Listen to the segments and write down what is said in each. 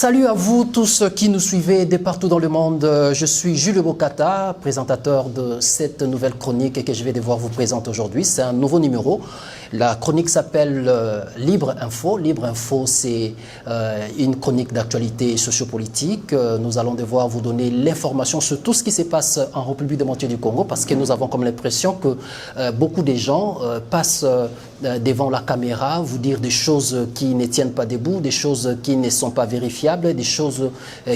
Salut à vous tous qui nous suivez de partout dans le monde. Je suis Jules Bokata, présentateur de cette nouvelle chronique que je vais devoir vous présenter aujourd'hui. C'est un nouveau numéro. La chronique s'appelle Libre Info. Libre Info, c'est une chronique d'actualité sociopolitique. Nous allons devoir vous donner l'information sur tout ce qui se passe en République démocratique du Congo parce que nous avons comme l'impression que beaucoup de gens passent devant la caméra, vous dire des choses qui ne tiennent pas debout, des choses qui ne sont pas vérifiables, des choses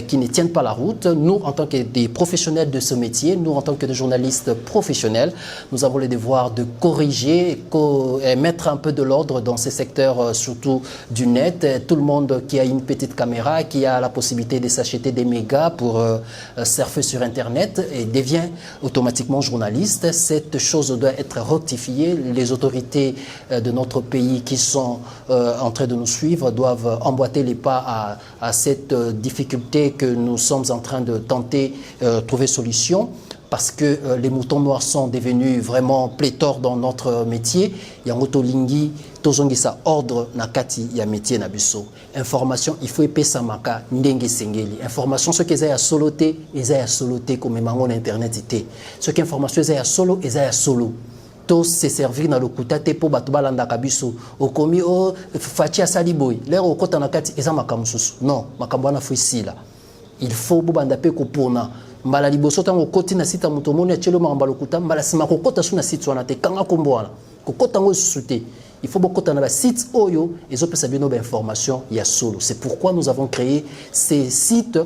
qui ne tiennent pas la route. Nous, en tant que des professionnels de ce métier, nous, en tant que des journalistes professionnels, nous avons le devoir de corriger et mettre un peu de l'ordre dans ces secteurs, surtout du net. Tout le monde qui a une petite caméra, qui a la possibilité de s'acheter des mégas pour surfer sur Internet et devient automatiquement journaliste. Cette chose doit être rectifiée. Les autorités de notre pays qui sont en train de nous suivre doivent emboîter les pas à cette difficulté que nous sommes en train de tenter trouver solution parce que les moutons noirs sont devenus vraiment pléthores dans notre métier. Yangoto Lingi, tozongisa ordre nakati ya métier na biso. Information, il faut epesa maka ndenge sengeli. Information ce que ya soloté, ya soloté comme mango internet ité. Ce que information ya solo, ya solo. Tous se servir dans le kutate pour batubala ndakabiso okomi o fachi asali boy lero okota nakati eza makamususu non makambwana fuisila il faut bubanda pe kopona mbala liboso tango koti na sita mutomoni achelo mambalo kuta mbala sima kokota suna site wana te kanga kombwana kokota ngo susute il faut beaucoup dans la site oyo et zo pesa bino ba information ya solo. C'est pourquoi nous avons créé ces sites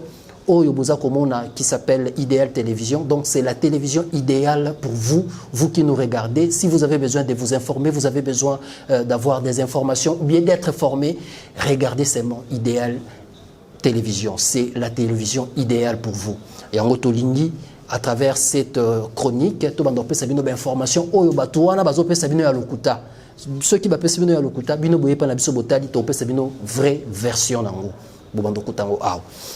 Oyo Boza Komona qui s'appelle Idéal Télévision. Donc c'est la télévision idéale pour vous, vous qui nous regardez. Si vous avez besoin de vous informer, vous avez besoin d'avoir des informations ou bien d'être formé, regardez seulement Idéal Télévision. C'est la télévision idéale pour vous. Et en Otolingi, à travers cette chronique, tout le monde peut savoir des informations. Oyo Batouana Bazo peut savoir à l'Okuta. Ceux qui peuvent savoir à l'Okuta, Bino Boye Panabiso Botali, tu peux savoir vraie version d'Ango.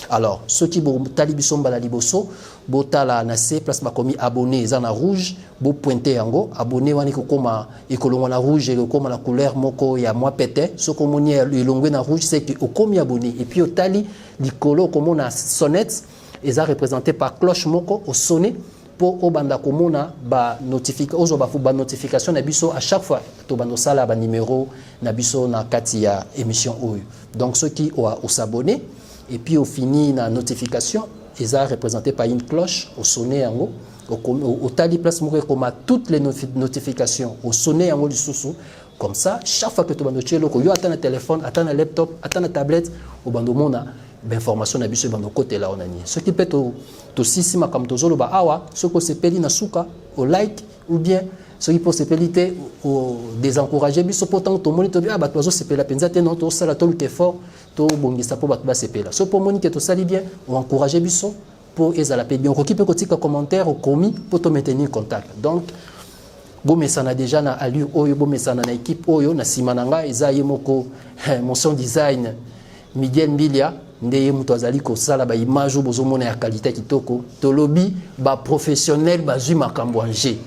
Alors, ceux qui ont talibiso mbala liboso, botala nase place bakomi abonné zana rouge, bo pointer yango, abonné wani kokoma ekolongwa na rouge et kokoma la couleur moko ya moi pété, ce komoni elongwe na rouge c'est que okomi abonné et puis otali likolo komona sonnette, eza représenté par cloche moko au sonnet pour obanda komona ba notification na biso à chaque fois to bando sala ba numéro na biso na kati ya émission oyo. Donc ceux qui ont s'abonner et puis au fini la notification ils ont représenté par une cloche au sonnet yango au tali place moko comme toutes les notifications au sonnet yango lisusu comme ça chaque fois que to bando chelo ko yo atana téléphone atana laptop atana tablette au bando mona d'information na biso bando côté là on a ni ce qui peut to sisima comme to zolo ba awa ce que c'est peli na suka au like ou bien ce qui peut se peliter au désencourager biso pourtant to moni to ah ba to zo se pela penza te non to sala to lutte fort to bongisa po ba to ba se pela ce pour moni que to sali bien ou encourager biso pour ezala pe bien ko ki peut ko tika commentaire au commis pour te maintenir contact. Donc bo mesana déjà na allure oyo bo mesana na équipe oyo na simananga eza yemoko motion design Miguel Mbilia ndeye muto azali ko sala ba image bozomona ya qualité kitoko tolobi ba professionnel ba zui makambo anje.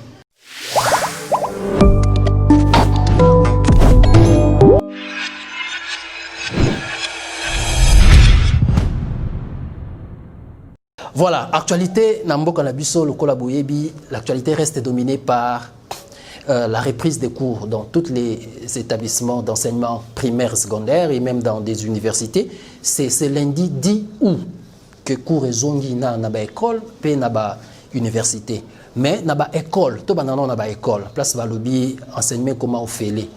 Voilà, actualité Namboka Nabiso, le Kolaboyebi, l'actualité reste dominée par la reprise des cours dans tous les établissements d'enseignement primaire, secondaire et même dans des universités. C'est lundi 10 août que cours zongi na ba école pe na ba université. Mais na ba école, to banana na ba école, place ba lobby enseignement comment on fait les.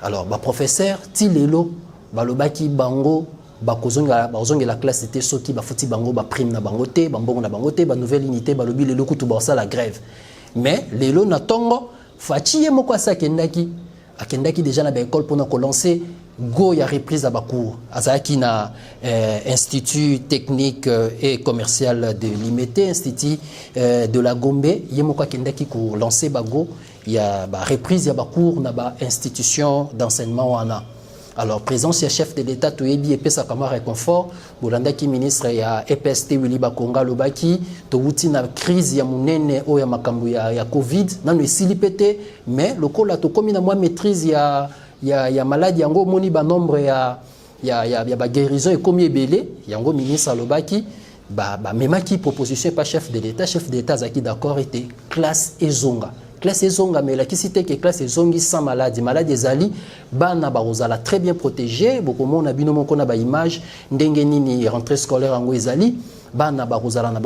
Alors ba professeur tilelo ba lobaki bango bakozonga la classe était soki ba foti bango ba prime na bango te bambongo na bango te ba nouvelle unité ba lobby lelo kutu ba la grève. Mais lelo na tongo Fachi moko akendaki déjà na ba école pour ko lancer go ya reprise à bakour azaki na institut technique et commercial de Limité, institut de la Gombe yemoko akendaki ko lancer bago ya ba reprise ya bakour na ba institution d'enseignement wana. Alors, présence du chef de l'État, Toyebi et Pesa Kamara Réconfort, Bolandaki ministre ya EPST Willy Bakonga Lobaki, Touti na crise ya munene o ya makambu ya Covid, nanu esili pété, mais le col a to komi na moi maîtrise ya maladie yango moni ba nombre ya ba guérison et comme belé yango ministre alobaki même qui proposition pas chef de l'état zaki d'accord était classe ezonga mais la qui cité que classe ezongi sans maladie ezali bana bazala très bien protégé beaucoup mon abino moko na ba image ndenge nini rentrée scolaire yango ezali bana bazala na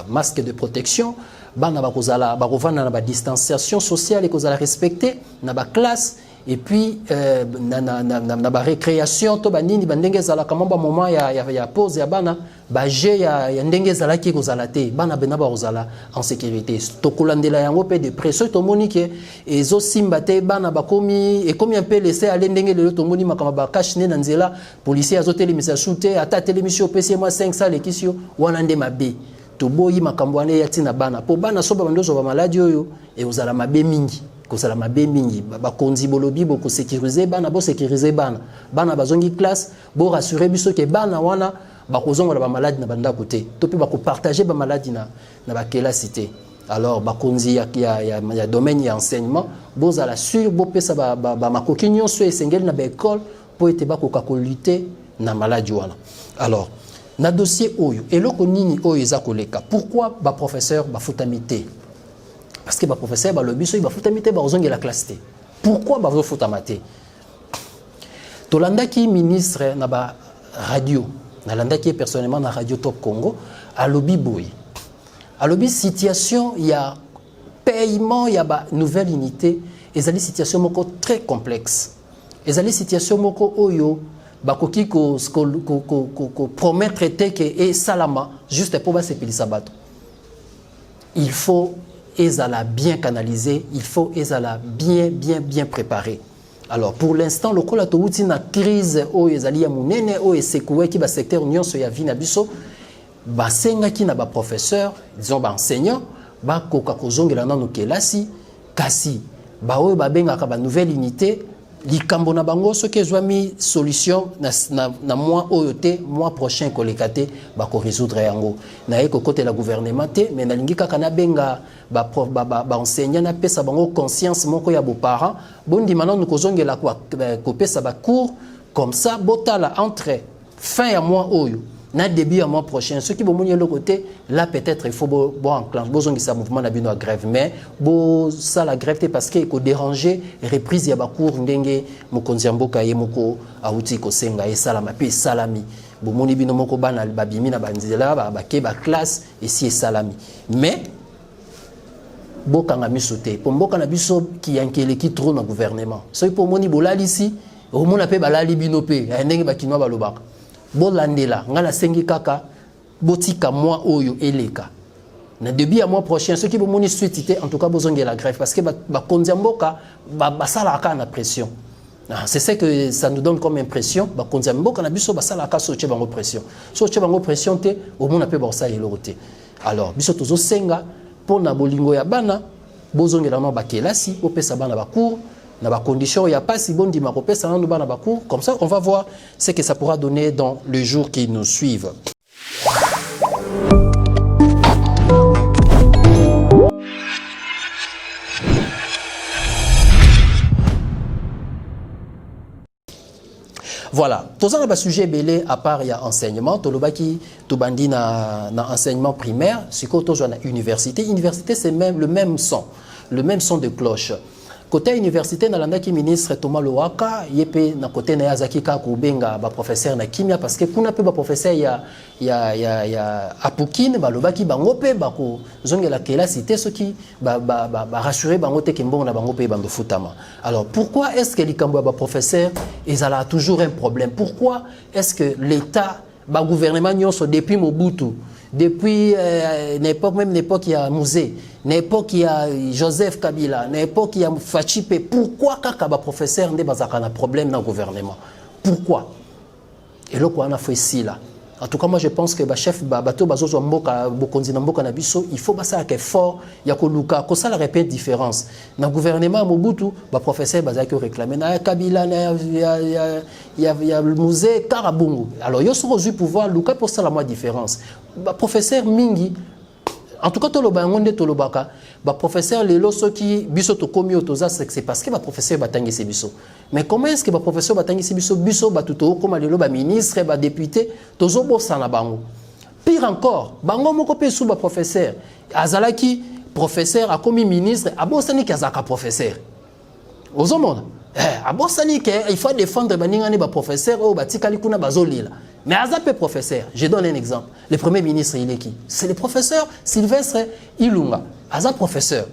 masque de protection bana bazala bakovana na ba distanciation sociale et kozala respecter na ba classe. Et puis, na récréation, to banini bandenge zala kamamba moment ya pause ya bana baje ya ndenge zala ki kozala te bana bena ba kozala en sécurité. To kolandela yango pe de pression to monique ezo simba te bana bakomi et comme un peu laisser aller ndenge le to moni makamba ba cache ne nzela policier azo telemisa shooter ata télémission PC moi 500 lekisio wana nde mabe. To boyi makambo ane ya tina bana po bana soba bandozo ba maladie oyo e ozala mabe mingi. Kosala mabe mingi bakonzi bolobi boko sécuriser bana bo sécuriser bana bazongi classe bo rassurer biso ke bana wana bakozonga ba maladie na banda côté to pe bako partager ba maladie na ba cité. Alors bakonzi ya domaine ya enseignement bo za la sur bo pesa ba makoki nyonso esengeli na ba école po ete bakoka ko lutter na maladie wana. Alors na dossier oyo eloko nini oyo eza koleka pourquoi ba professeur ba futamité. Parce que les professeurs, le biso, ils ont la classe. Pourquoi ils ont fait Tolanda qui ministre na ba radio, Nalanda qui est personnellement na radio Top Congo, à lobby boy. À lobby situation, il y a paiement, il y a ba nouvelle unité, et ça des situations moko très complexes. Et ça des situations moko oyo bakoki ko promettre que et salama juste pour ba sepeli sabato. Il faut ezala bien canalisé, il faut ezala bien préparé. Alors pour l'instant, le kola touti na crise o ezali ya munene o esekoué ki ba secteur nyonso ya vina biso ba senga ki na ba professeur, disons ba enseignant, ba koka kozongela nanu kelasi kasi ba oyo ba benga ka ba nouvelle unité likambo na bango ce que zwami solution na mois oyote mois prochain kolekate ba ko résoudre yango na eko côté la gouvernement te mais na lingi kaka na benga ba enseignant na pesa bango conscience moko ya bo parents bondi maintenant nous kozongela ko pesa ba cours comme ça botala entre fin ya mois oyo na début à mois prochain ceux qui vont monter le côté là peut-être il faut bon enclencher besoin de ça mouvement d'abino à grève mais bon ça la grève parce que ko déranger reprise ya ba cours ndenge mokonzi mboka ye moko auti ko senga et salama pe salami bon moni bino moko bana babimi na banzela ba ke ba classe ici et salami mais boka nga misote pour mboka na biso qui yankele qui trop na gouvernement so pour moni bolali ici au mona pe balali bino pe ndenge ba kinwa balobaka bolandela ngala sengi kaka botika mois oyo eleka na début à mois prochain ceux qui vont moni suite en tout cas besoin de la grève parce que ba konziamboka ba sala ka na pression c'est ça que ça nous donne comme impression ba konziamboka na biso ba sala ka so tchebango pression te au monde pe ba sa elorote alors biso tozo senga pona bolingo ya bana bozongela na ba kelasi opesa bana ba cours na ba condition ya pas si bon dima kopesa na bana ba cours comme ça on va voir ce que ça pourra donner dans les jours qui nous suivent. Voilà, tous un sujet belé à part il y a enseignement, tolobaki tobandi na enseignement primaire, c'est quoi toujours na université c'est même le même son de cloche. Côté université nalanda ki ministre Thomas Lowaka yepe na côté na yazaki ka kubenga ba professeur na kimia parce que kuna pe ba professeur ya apukine balobaki bango pe ba ko zongela kela cité ce qui ba rassurer bango te kembongo na bango pe bando futama. Alors pourquoi est-ce que likambo ba professeur ezala toujours un problème? Pourquoi est-ce que l'état ba gouvernement nyonso depuis Mobutu depuis l'époque même l'époque il y a Musée l'époque il y a Joseph Kabila l'époque il y a Fachipe pourquoi kaka ba professeur nde bazaka na problème dans le gouvernement pourquoi et là quoi on a fait ici là en tout cas moi je pense que ba chef bato bazozo mboka bokonzi na mboka na biso il faut basa que fort ya ko luka ko ça la répète différence dans le gouvernement Mobutu ba professeur bazaki réclamer na Kabila na ya Musée Karabungu alors yo so reçu pouvoir luka pour ça la moi différence ba professeur mingi En tout cas, le professeur, les lots qui biso to komi otoza, c'est parce que le professeur batangi c'est biso. Mais comment est-ce que le professeur batangi c'est biso, biso batuto comme les lots ministre, député, tozo bossa na bango. Pire encore, bango moko pe sous professeur, azalaki professeur a commis ministre, a bossani kazaka professeur. Ozomona. A bossani ke il faut défendre baningani ba professeur o batikali kuna bazolila. Mais Azapé professeur, je donne un exemple. Le premier ministre, il est qui? C'est le professeur Sylvestre Ilunga. Azap professeur.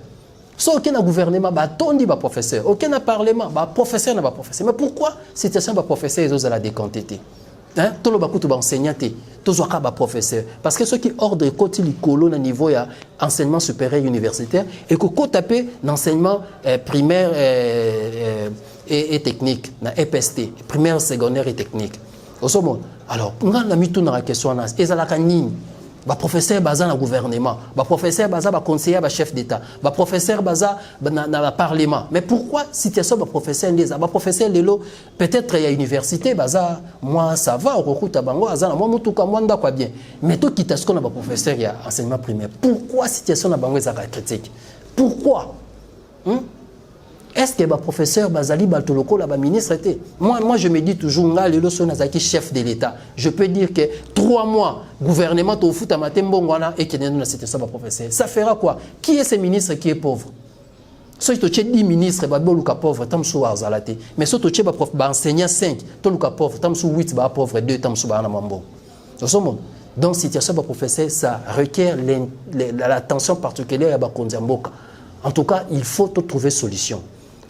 So aucun gouvernement, bah tondi bah professeur. Aucun parlement, bah professeur n'a pas professeur. Mais pourquoi situation bah professeur ils osent la décanter? Hein? Tout le bakou tout bah enseignant tout zoaka bah professeur. Parce que ceux qui ordre côté les colons à niveau ya enseignement supérieur universitaire et que côté tapé l'enseignement primaire et technique, na EPST, primaire, secondaire et technique. Alors, on a mis tout dans la question. Et ça la canine. Le professeur baza dans le gouvernement, le professeur baza dans le conseiller, le chef d'État, le professeur baza dans le parlement. Mais pourquoi situation le professeur les le professeur lelo peut-être il y a université baza moi ça va au recours tabango azana moi mutu ka mwanda quoi bien. Mais tout qui est-ce qu'on a le professeur il y a enseignement primaire. Pourquoi situation na bango est critique? Pourquoi? Est-ce que le professeur Bazali Baltoloko, le ministre était? Moi, je me dis toujours, chef de l'État. Je peux dire que 3 mois, gouvernement, et qui est c'était ça, professeur. Ça fera quoi? Qui est ce ministre qui est pauvre? Si tu as 10 ministres, tu es pauvre, tu es pauvre. Mais si tu as enseignant 5, tu es pauvre, tu es 8, tu es pauvre, 2, tu es pauvre. Donc, situation de professeur, ça requiert l'attention particulière à Kondiamboka. En tout cas, il faut trouver solution.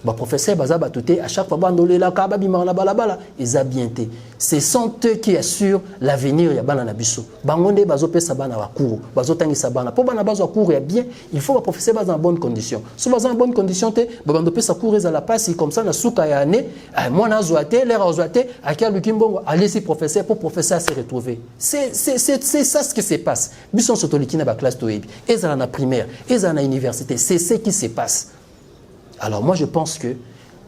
Le professeur Bazaba Touté, à chaque fois, ils ont bien été. Ce sont eux qui assurent l'avenir de Bananabiso. Bangonde Bazope Sabana Wakour, Bazotangi Sabana. Pour Banabazo Wakour, il faut que le professeur soit en bonne condition. Si vous êtes en bonne condition, Babandope Sakour est à la passe, comme ça, na souka ya année, moi na zoate, l'air a zoate, à qui a le Kimbongo, allez-y professeur, pour professeur se retrouver. C'est ça ce qui se passe. Bisson Sotoliki na classe Toebi, et ça na primaire, et ça na université, c'est ce qui se passe. Alors moi je pense que le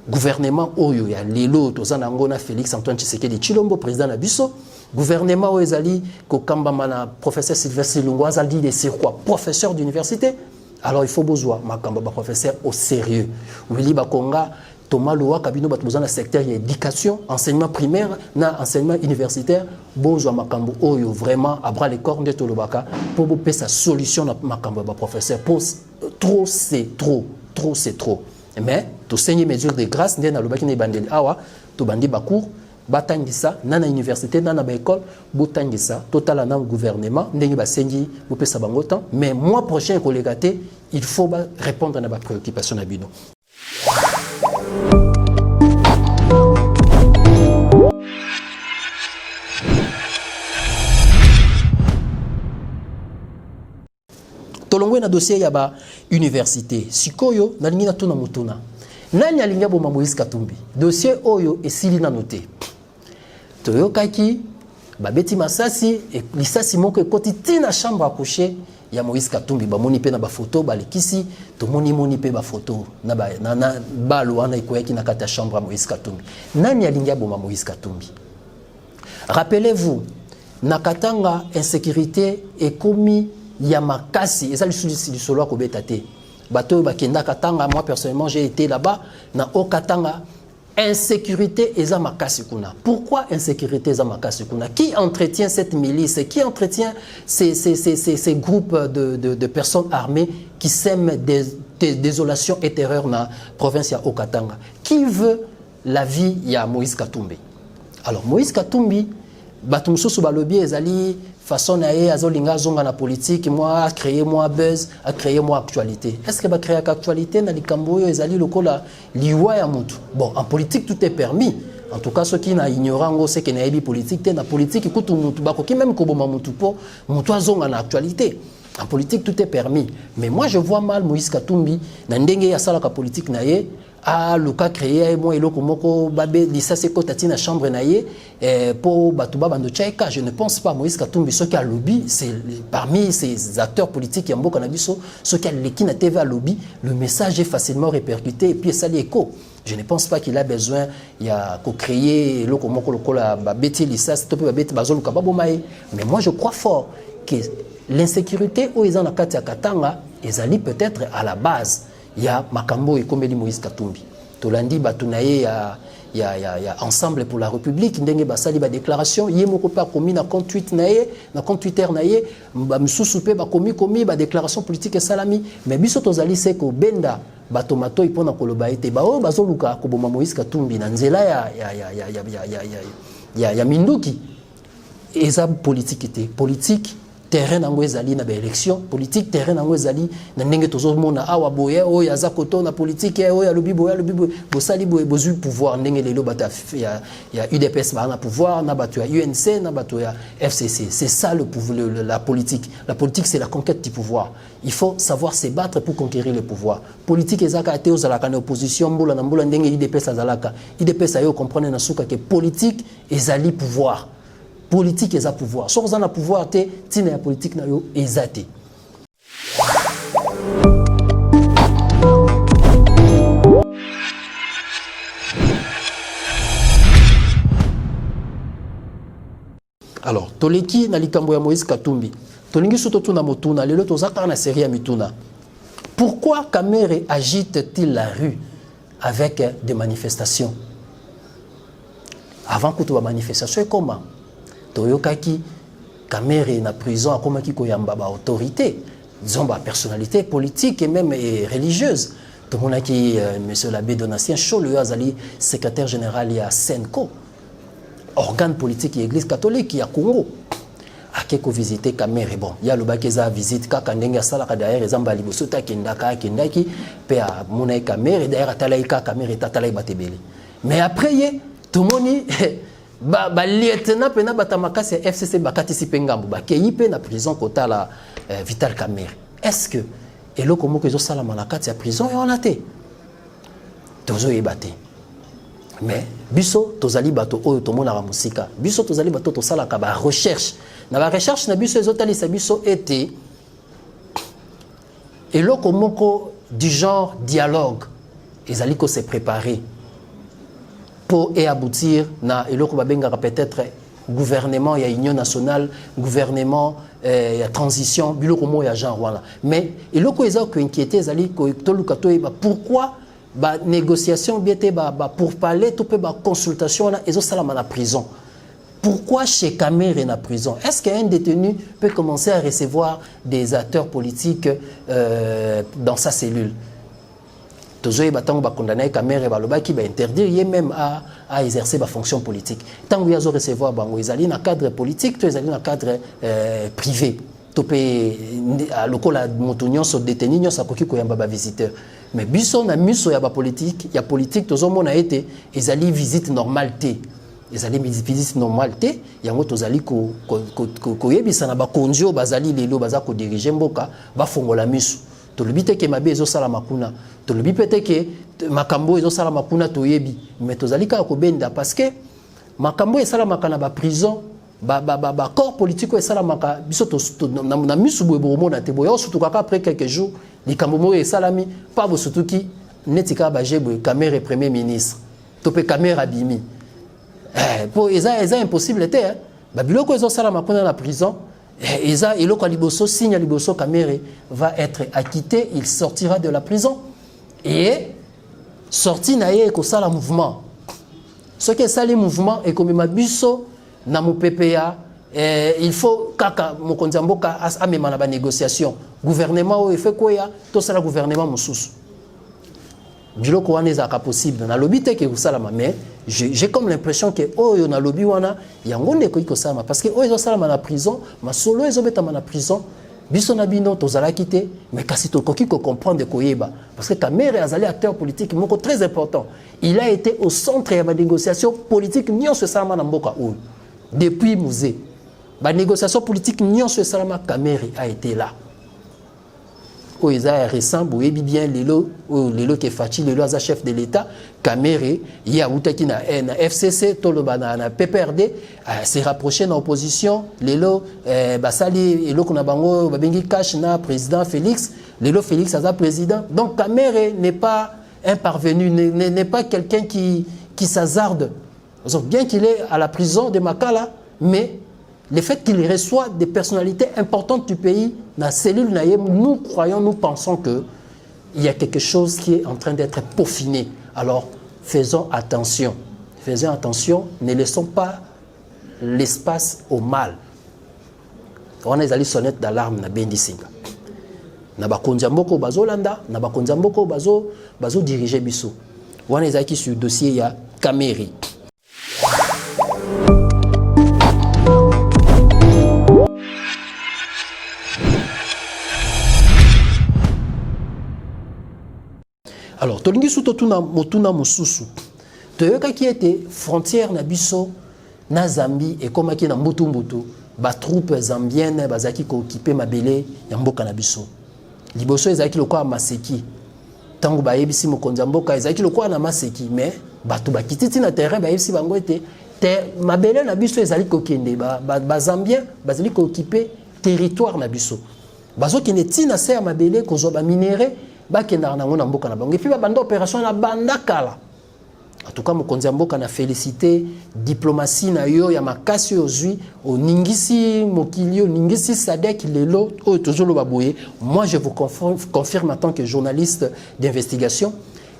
gouvernement Oyo, il y a Lelo, Tozanangona, Félix Antoine Tshisekedi Tshilombo, président Nabiso, gouvernement Oezali, Kokambamana, professeur Sylvestre Lungo, Azali, c'est quoi? Professeur d'université. Alors il faut besoin, Makamba, professeur au sérieux. Willy Bakonga, Thomas Loa, Kabino, Batmouzana, secteur d'éducation, enseignement primaire, na enseignement universitaire, besoin Makambo Oyo, vraiment, à bras les corps de Tolobaka, pour vous sa solution à Makamba, professeur. Trop, c'est trop. Trop, c'est trop. Mais, tu sais, les mesures de grâce, nous avons dit que awa, tu bandi bakour, batangisa, nana université, nana école, botangisa, total na gouvernement, nous basengi, vous pouvez savoir autant. Mais mois prochain, collègue, il faut répondre à nos préoccupations à Bino. Tolongwe na dossier ya ba université. Sikoyo na lingi na tuna mutuna. Nani alinga bo Moïse Katumbi? Dossier oyo esili na noté. Toyokaki babeti masasi et lisasi moko ekoti tina chambre à coucher ya Moïse Katumbi ba moni pe na ba photo ba lekisi to moni pe ba photo na ba na balo wana ikoyaki na kata chambre à Moïse Katumbi. Nani alinga bo Moïse Katumbi? Rappelez-vous, nakatanga insécurité est commis Yamakasi, et ça, le solo à Kobetate. Bateau Bakenda Katanga, moi personnellement, j'ai été là-bas, na Okatanga, insécurité et Zamakasi Kuna. Pourquoi insécurité et Zamakasi Kuna? Qui entretient cette milice? Qui entretient ces groupes de personnes armées qui sèment des désolations et terreurs dans la province de Okatanga? Qui veut la vie de Moïse Katumbi? Alors, Moïse Katumbi, Batumso Subalobi, Ezali, façon naé azolinga zonga na politique moi a créé moi buzz a créé moi actualité. Est-ce que va créer actualité na likambo yo ezali lokola liwa ya mutu? Bon, en politique tout est permis. En tout cas ceux qui na ignorant c'est que na yebi politique te na politique kutu mutu bako ki même koboma mutu po mutu azonga na actualité. En politique tout est permis. Mais moi je vois mal Moïse Katumbi na ndenge ya sala ka politique na ye a luka créé moi eloko moko babe lisase ko tatina chambre naie pour batuba bando tchaika. Je ne pense pas Moïse Katumbi ce qui a lobby c'est parmi ces acteurs politiques ya mboka na biso ce qui a leki na TV à lobby le message est facilement répercuté et puis ça l'écho. Je ne pense pas qu'il a besoin il y a ko créer eloko moko lokola babeti lisase to pe babeti bazoluka babomae. Mais moi je crois fort que l'insécurité où ils ont la carte à Katanga, ils allaient peut-être à la base. Il y a Makambo et Komeli Moïse Katumbi. Tolandi Batunaye, il y a Ensemble pour la République, ndenge basali ba déclaration, yé moko pa komi na compte Twitter naye, na compte Twitter naye, ba msusupe ba komi ba déclaration politique et salami, mais biso tozali seko benda batomato ipona koloba ete ba o bazoluka koboma Moïse Katumbi na nzela ya minduki. Eza politique était politique. Terrain nango ezali na ba élection politique terrain nango ezali na ndenge tozo mona awa boye o ya zakoto na politique o ya lobi boye bosali boye bozu pouvoir ndenge lelo bata ya UDPS ba na pouvoir na bato ya UNC na bato ya FCC. C'est ça le pouvoir, la politique. La politique c'est la conquête du pouvoir. Il faut savoir se battre pour conquérir le pouvoir. Politique ezaka ate ozalaka na opposition mbola na mbola ndenge UDPS azalaka. UDPS ayo comprendre na suka que politique ezali pouvoir. Politique est à pouvoir. Si on a pouvoir, c'est la politique est à alors, Toleki na likambo ya Moïse Katumbi. Tolingi soto na motuna, lelo tozaka na série ya mituna. Pourquoi Kamere agite-t-il la rue avec des manifestations? Avant que tu aies manifestation, comment? Toyokaki Kamere na prison akomaki koyamba ba autorité, disons ba personnalité politique et même religieuse. Tout le monde qui monsieur l'abbé Donatien Chaud, le azali secrétaire général ya Senko, organe politique et église catholique ya Congo. Akeko visiter Kamere bon, ya lo bakeza visite kaka ndenge sala ka derrière ezamba liboso ta kendaka kendaki pe a mona Kamere derrière talaika Kamere tatalai batebeli. Mais après tout le monde ba lieutenant pena batamakasi FCC bakatisi pengambu ba keyipe na prison kota la Vital Kamere. Est-ce que eloko moko ezo sala malakati ya prison et on a té tozo yebate. Mais biso tozali bato oyo tomona ba musika. Biso tozali bato to sala ka ba recherche. Na ba recherche na biso ezotali sa biso été eloko moko du genre dialogue. Ezali ko se préparer pour aboutir na eloko babengaka peut-être gouvernement ya union nationale, gouvernement ya transition biloko mo ya genre voilà. Mais eloko eza ko inquiéter ezali ko toluka to pourquoi ba négociation biete ba pour parler tout peu ba consultation là ezo salama na prison. Pourquoi chez Kamere na prison? Est-ce qu'un détenu peut commencer à recevoir des acteurs politiques dans sa cellule? Tozoye batango ba condamner Kamere baloba qui va interdire même à exercer ba fonction politique. Tant que yazo recevoir bango ezali na cadre politique, to ezali na cadre privé. Topé à lokola motonyon so détenu nyo sakoki ko yamba ba visiteur. Mais biso na miso ya ba politique, ya politique tozomo na été ezali visite normalité. Ezali visite normalité, yango tozali ko yebisa na ba konjo bazali lelo baza ko diriger mboka ba fongola miso. Tolobi te ke mabe ezo sala makuna, tolobi pete ke makambo ezo sala makuna toyebi, mais tozali ka ko benda parce que makambo esala makana ba prison ba corps politique esala maka biso na misu boye bomona te boye surtout kaka après quelques jours likambo mo esalami pa bo surtout ki netika ba jebo Kamere premier ministre topé Kamere abimi pour eza impossible te ba biloko ezo sala makuna na prison. Et ça, et le signe liboso Kamere va être acquitté, il sortira de la prison et sorti naie ko sala mouvement. Ce qui est ça les mouvements et comme mabiso na mu PPA il faut kaka mo konzamboka amema na ba négociation. Gouvernement o fait quoi ya to sala gouvernement mususu. Biloko wana ezaka possible na lobby te ke usalama mais j'ai comme l'impression que oyo na lobby wana yango ndeko iko salama parce que oyo salama na prison ma solo ezobeta na prison biso na bino tozala kité mais kasi to koki ko comprendre koyeba parce que Kamere azali acteur politique moko très important, il a été au centre ya ba négociation politique nyonso salama na mboka oyo depuis musée ba négociation politique nyonso salama Kamere a été là. Oeza récent boyebi bien lelo ke Fachi lelo aza chef de l'État Kamere ya utaki na FCC toloba na PPRD se rapprocher na opposition lelo basali eloko na bango babengi cash na président Félix lelo Félix aza président donc Kamere n'est pas un parvenu n'est pas quelqu'un qui s'hasarde bien qu'il est à la prison de Makala mais le fait qu'il reçoit des personnalités importantes du pays, dans la cellule Naïm, nous croyons, nous pensons qu'il y a quelque chose qui est en train d'être peaufiné. Alors, faisons attention. Faisons attention, ne laissons pas l'espace au mal. On a les sonnettes d'alarme na Bendisinga. Na bakonzi mboko bazo landa, na bakonzi mboko bazo diriger biso. On a qui sur le dossier ya Caméry. Alors, tolingi sutotuna motuna mususu. Toyoka qui était frontière na biso na Zambie et comme qui na mbutu ba troupes zambiennes bazaki ko occuper mabele ya mboka na biso. Liboso ezaki lokwa maseki. Tango ba yebisi mokonza mboka ezaki lokwa na maseki mais batu bakititi na terrain ba yebisi bango ete mabele na biso ezali ko kende ba zambien bazali ko occuper territoire na biso. Bazo kende tina se ya mabele ko zo ba minéré ba kenda na ngona mboka na bango. Et puis ba banda opération na banda kala. En tout cas, mokonzi mboka na félicité diplomatie na yo ya makasi ozui o ningisi mokili o ningisi sadek lelo o toujours baboye. Moi je vous confirme en tant que journaliste d'investigation,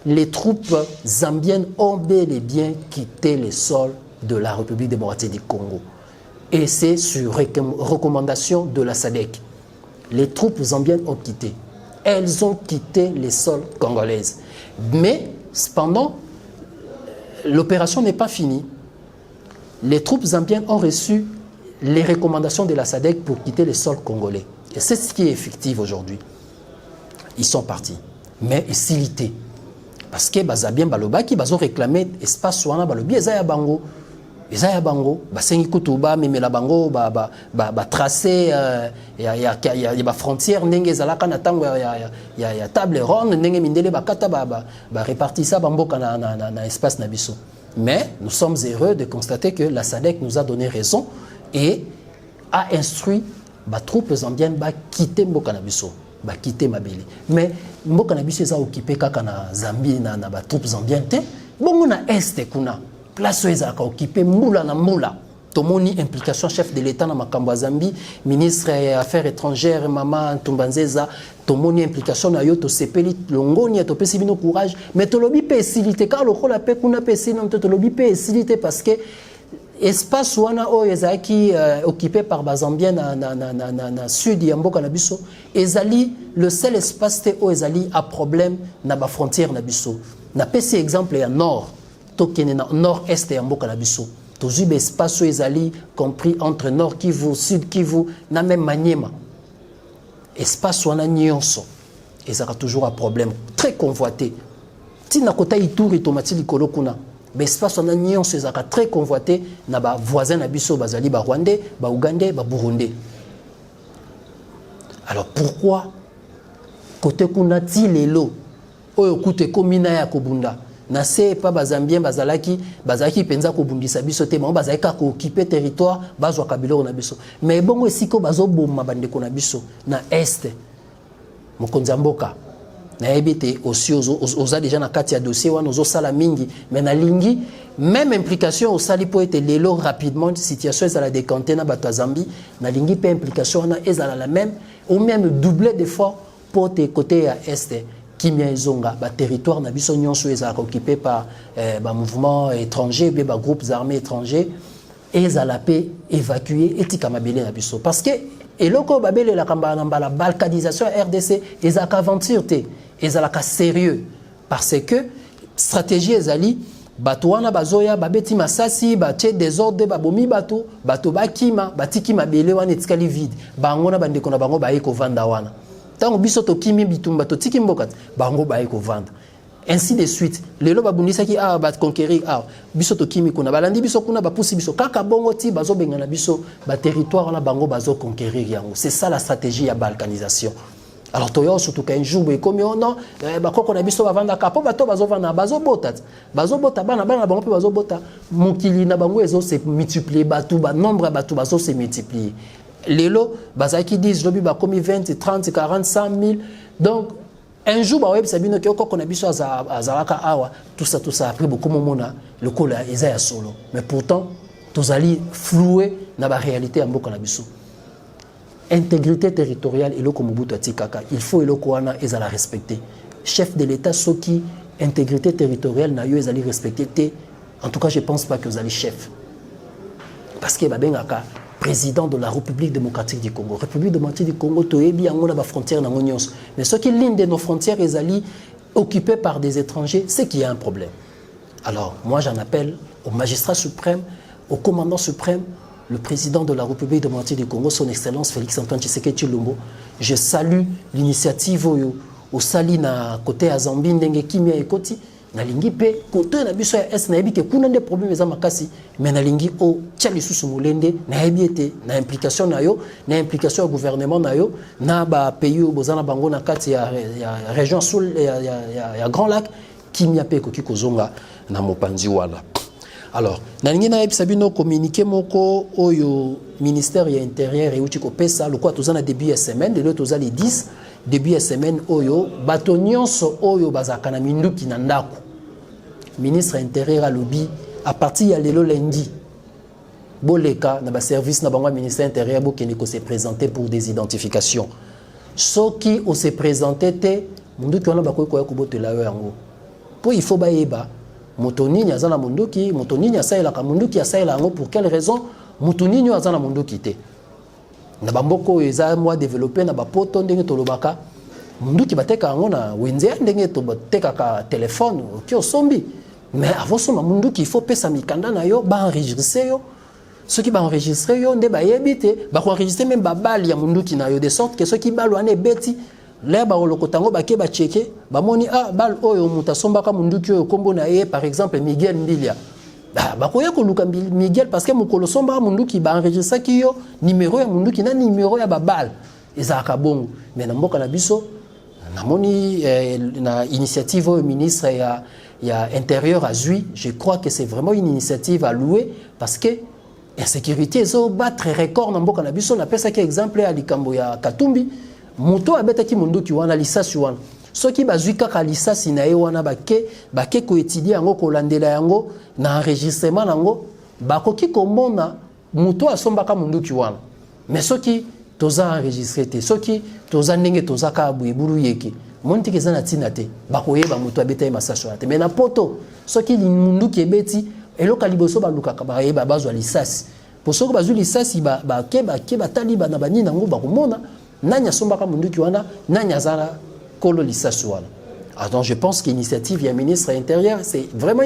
les troupes zambiennes ont bel et bien quitté les sols de la République démocratique du Congo. Et c'est sur recommandation de la SADC. Les troupes zambiennes ont quitté. Elles ont quitté les sols congolaises. Mais cependant, l'opération n'est pas finie. Les troupes zambiennes ont reçu les recommandations de la SADC pour quitter les sols congolais. Et c'est ce qui est effectif aujourd'hui. Ils sont partis. Mais ils s'ilitaient. Parce que Bazabien Balobaki, ils ont réclamé espace Souana Balobi, Ezaya Bango. Ezaya Bango, Basengi Kutuba, Memela Bango, tracé, il y a frontière, Nenge Zalaka Natango, il y a table ronde, Nenge Mindele Bakata, répartir ça, Bamboka na espace Nabiso. Mais nous sommes heureux de constater que la SADC nous a donné raison et a instruit les troupes zambiennes de quitter Mboka Nabiso, de quitter Mabeli. Mais Mboka Nabiso est occupé quand na Zambie, na troupes zambiennes, bon, on a est kuna. Place où ils ont occupé moula na moula. Tomoni implication chef de l'État na makambo Zambie, ministre des Affaires étrangères Maman Tumbanzeza, tomoni implication na yo to sepeli longoni to pesi bino courage, mais to lobi pe facilité car le rôle pe kuna pesi non to lobi pe facilité parce que espace wana o ezaki occupé par bazambien na sud ya mboka na biso ezali le seul espace te o ezali a problème na ba frontière na biso. Na pesi exemple ya nord nord-est et Mboka na biso. Tous les espaces ezali compris entre nord Kivu, sud Kivu, na même maniema. Espace wana nyonso. Et ça a toujours un problème très convoité. Si na kota Ituri tomati likolo kuna, mais espace wana nyonso ezaka très convoité na ba voisins na biso bazali ba Rwandais, ba Ougandais, ba Burundais. Alors pourquoi côté kuna ti lelo oyo kute komina ya kobunda na se pa bazambien bazalaki penza ko bundisa biso te ma bazalaki ko occuper territoire bazwa kabilo na biso mais bongo esiko bazo bomma bandeko na biso na est mokonza mboka na ebité aussi oza déjà na kati ya dossier wana ozo sala mingi mais na lingi même implication au sali po ete lelo rapidement situation ezala décanter na bato Zambie na lingi pe implication na ezala la même ou même doubler d'effort pour te côté à est Kimia Ezonga, le territoire na biso nyonso est occupé par mouvements étrangers, par groupes armés étrangers, et ils ont évacué et tikamabele na biso. Parce que et loko babele la la balkanisation RDC, ils ont aventure te, ils ont sérieux parce que stratégie ezali batouana bazoya babeti masasi batie désordre babomi bato bakima batiki mabele wana etikali vide bangona bandeko na bango baye ko vanda wana. Tant biso to kimi bitumba to tiki mboka bango baye ko vendre ainsi de suite lelo babundisa ki ba conquérir biso to kimi kuna balandi biso kuna ba pousi biso kaka bongo ti bazo bengana biso ba territoire na bango bazo conquérir yango. C'est ça la stratégie ya balkanisation. Alors toyo surtout qu'un jour comme non ba koko na biso ba vanda kapo bato bazo vanda bazo bota bana bango pe bazo bota mokili na bango ezo se multiplier batu ba nombre batu bazo se multiplier. Les lots, qui disent lobby ba comme 20, 30, 40, 100 000. Donc, un jour, web sabino qui qu'on a biso azalaka awa, tout ça a pris beaucoup de monde. Le col est solo. Mais pourtant, tous allez flouer na ba réalité amboka na biso. Intégrité territoriale et le Mobutu Atikaka, il faut le Kouana et la respecter. Chef de l'État, ceux qui intégrité territoriale na yo ils allaient respecter. En tout cas, je pense pas que vous allez chef. Parce que babengaka président de la République démocratique du Congo. République démocratique du Congo, toyebi yango na ba frontière na ngonyos. Mais ceux qui ligne de nos frontières ils allaient occupés par des étrangers, c'est qu'il y a un problème. Alors, moi j'en appelle au magistrat suprême, au commandant suprême, le président de la République démocratique du Congo, son Excellence Félix-Antoine Tshisekedi Tshilombo. Je salue l'initiative au Sali na côté à Zambie, ndenge kimia ekoti, na lingi pe côté na biso ya est na yebi ke kuna nde problème eza makasi, mais na lingi o tia lisusu molende na yebi ete na implication na yo, na implication au gouvernement na yo, na ba pays bozana bango na kati ya région sul ya Grand Lac kimia pe koki kozonga na mopanzi wala. Alors, nalingi na yebisa bino communiqué moko oyo ministère ya intérieur et uti ko pesa le quoi tozana début ya semaine de l'autre les 10 début ya semaine oyo bato nyonso oyo bazaka na minduki na ndako. Ministre intérieur alobi à partir ya lelo lundi boleka na ba service na bango ministère intérieur bokeni ko se présenter pour des identifications. Soki o se présenter te munduki wana bakoyi ko yakobotela yo yango. Po il faut baeba Motonini azana munduki, motonini asaila ka munduki asaila yango pour quelle raison? Motonini azana munduki te. Na bamboko eza moi développer na bapoto ndenge tolobaka. Munduki bateka yango na wenze ndenge to bateka ka téléphone ki osombi. Mais avant soma munduki il faut pesa mikanda na yo ba enregistrer yo. Ceux qui ba enregistrer yo nde ba yebite, ba enregistrer même ba bali ya munduki na yo de sorte que ceux qui balwane beti là ba lokotango ba ke ba checker ba moni bal oyo muta sombaka munduki oyo kombo na ye par exemple Miguel Mbilia ba koya ko luka Miguel parce que mukolo somba munduki ba enregistrer ki yo numéro ya munduki na numéro ya ba bal ezaka bongo mais na mboka na biso na moni na initiative au ministre ya intérieur à Zui, je crois que c'est vraiment une initiative à louer parce que insécurité zo battre record na mboka na biso na pesa ki exemple ya likambo ya Katumbi. Moto abetaki munduki wana lisasi wana soki bazwi kaka lisasi na ye wana bake ko étudier yango ko landela yango na enregistrement nango bakoki komona moto asombaka munduki wana mais soki toza enregistré te soki toza ndenge toza ka buyebulu yeke monti kezana tina te bakoyeba moto abeta ye masasi wana te mais na poto soki munduki ebeti eloka liboso balukaka bayeba bazwa lisasi po soki bazwi lisasi bake batali bana bani nango bakomona nanya sombaka munduki wana nanya zala kolo lisasi wana. Alors je pense qu'initiative ya ministre intérieur c'est vraiment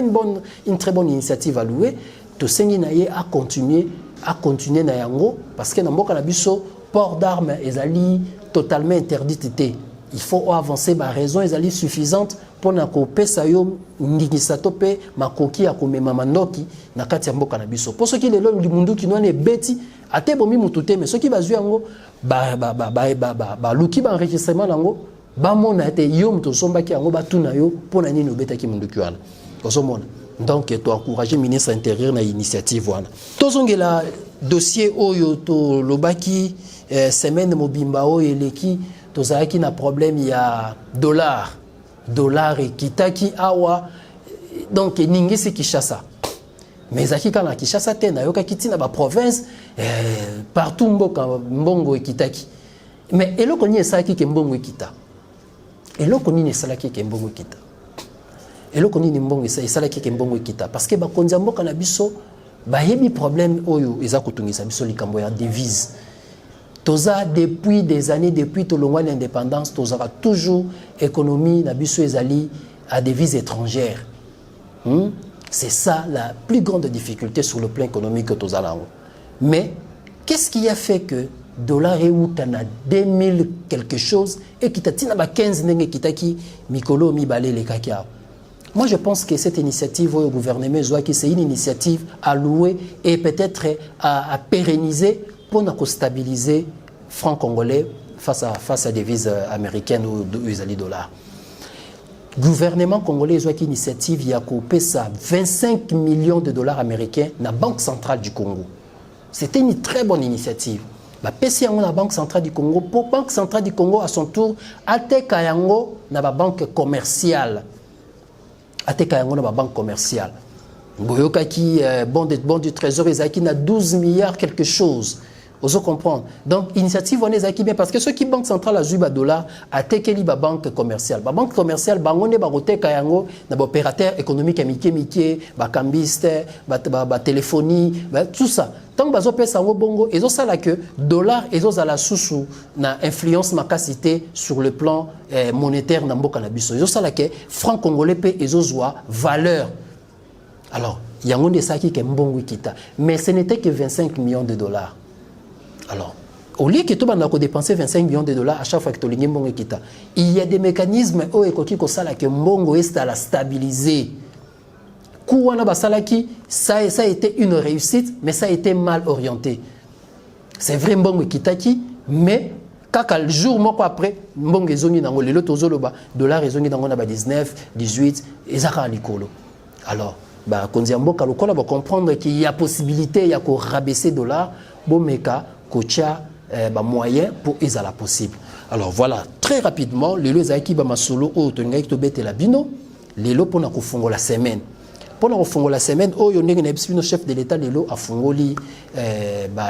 une très bonne initiative à louer. To sengi na ye à continuer na yango parce que na mboka na biso port d'armes ezali totalement interdite te. Il faut avancer ba raison ezali suffisante pour na ko pesa yo ngingisa to pe makoki ya komema mandoki na kati ya mboka na biso. Pour ceux qui lelo munduki nwane beti ate bomi mutute mais ceux qui bazui yango luki ba enregistrement nango ba mona te yo mto sombaki yango ba tuna yo pona nini obetaki munduki wana osomona donc to encourager ministre intérieur na initiative wana tozongela dossier oyo to lobaki semaine mobimba oyo eleki tozaki na problème ya dollar ekitaki awa donc ningisi Kinshasa. Mais zaki kana Kinshasa te na yoka kitina ba province partout mboka mbongo ekitaki. Mais eloko ni esaki ke mbongo ekita. Eloko ni esalaki ke mbongo ekita. Eloko ni mbongo esalaki ke mbongo ekita parce que ba konza mboka na biso ba yebi problème oyo eza kutungisa biso likambo ya devise. Toza depuis des années depuis tolongwa l'indépendance tozaka toujours économie na biso ezali à devise étrangère. C'est ça la plus grande difficulté sur le plan économique que tozala. Mais qu'est-ce qui a fait que dollar et outana 2000 quelque chose et qui tatina ba 15 nenge kitaki mikolo mi balé les kakia. Moi je pense que cette initiative au gouvernement c'est une initiative à louer et peut-être à pérenniser pour nous stabiliser franc congolais face à des devises américaines ou les dollars. Gouvernement congolais a une initiative il y a coupé ça 25 millions de dollars américains dans la Banque centrale du Congo. C'était une très bonne initiative. La PCA la Banque centrale du Congo, pour Banque centrale du Congo à son tour, Ateka yango na ba banque commerciale. Ateka yango na ba banque commerciale. Boyokaki, bon du trésor, ils ont 12 milliards quelque chose. Vous comprenez? Donc, initiative, on est bien parce que ceux qui banque centrale à Zuba dollar a tekeli ba banque commerciale. Ba banque commerciale, ba ngone ba rote kayango, na ba opérateur économique miké, ba cambiste, ba téléphonie, tout ça. Tant que bazo pesa ngo bongo, ils ont ça là que dollar, ils ont à la sous na influence makasité sur le plan monétaire na mboka na biso. Ils ont ça là que franc congolais pe ils ont valeur. Alors, il y a un de ça qui est mbongo kita, mais ce n'était que 25 millions de dollars. Alors, au lieu que tout le monde dépenser 25 millions de dollars à chaque fois que tu as mbongo kita, il y a des mécanismes où que mbongo est à la stabiliser. Kouwana basalaki, ça a été une réussite, mais ça a été mal orienté. C'est vrai mbongo kitaki, mais kaka le jour moko après mbongo ezongi nango lelo tozoloba dollar ezongi nango na ba 19, 18 ezaka likolo. Alors, bah konziamboka lokola ba comprendre qu'il y a possibilité il y a ko rabaisser dollar, bomeka kocha moyen pour la possible. Alors voilà, très rapidement, les lois qui ba masolo o to ngai to bete la bino, les lois pour na kofungo la semaine. Pour na kofungo la semaine, o yo ndenge na bino chef de l'état les lois a fungoli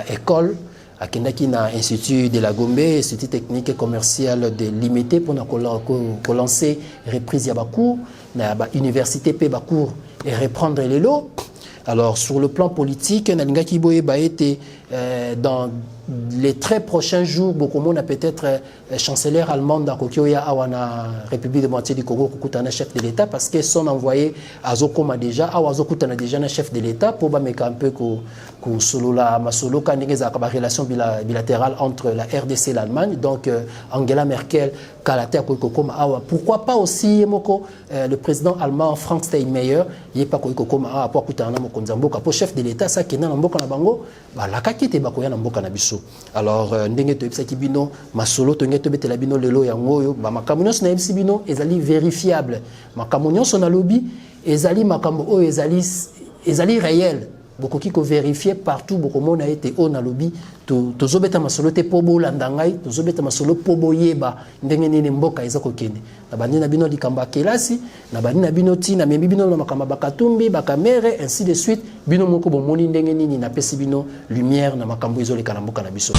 école akendaki na institut de la Gombe, institut technique et commercial de limité pour na ko lancer reprise ya ba cours na ba université pe ba cours et reprendre les lots. Alors, sur le plan politique, Nalinga Kiboye a été dans les très prochains jours, beaucoup de monde a peut-être chancelière allemande à Kokioya, à République de Moitié du Congo, Koukutana chef de l'État, parce que son envoyé à Zokoma déjà, à Wazokutana déjà un chef de l'État, pour mettre un peu que solo la masolo quand il y a une relation bilatérale entre la RDC et l'Allemagne, donc Angela Merkel, Kalate Kokoma, pourquoi pas aussi le président allemand Frank Steinmeier, il n'y a pas Kokoma pour Kutana Mokonzamboka, pour chef de l'État, ça qui est dans Mboka na bango, la kakite bakoya na Mboka na biso. Alors ndenge to ebisaki bino masolo to ngeto betela bino lelo yango yo ba makambo nyonso na ebisi bino ezali vérifiable. Makambo nyonso na lobi ezali makambo o ezali réel. Beaucoup qui vérifier partout beaucoup monde a été on a lobby to zobeta masolo te pobo landangai to zobeta masolo pobo yeba ndenge nini mboka ezako kende na bandi na bino likamba kelasi na bandi na bino ti na membi bino na makamba bakatumbi bakamere ainsi de suite bino moko bomoni ndenge nini na pesi bino lumière na makambo ezoleka na mboka na biso.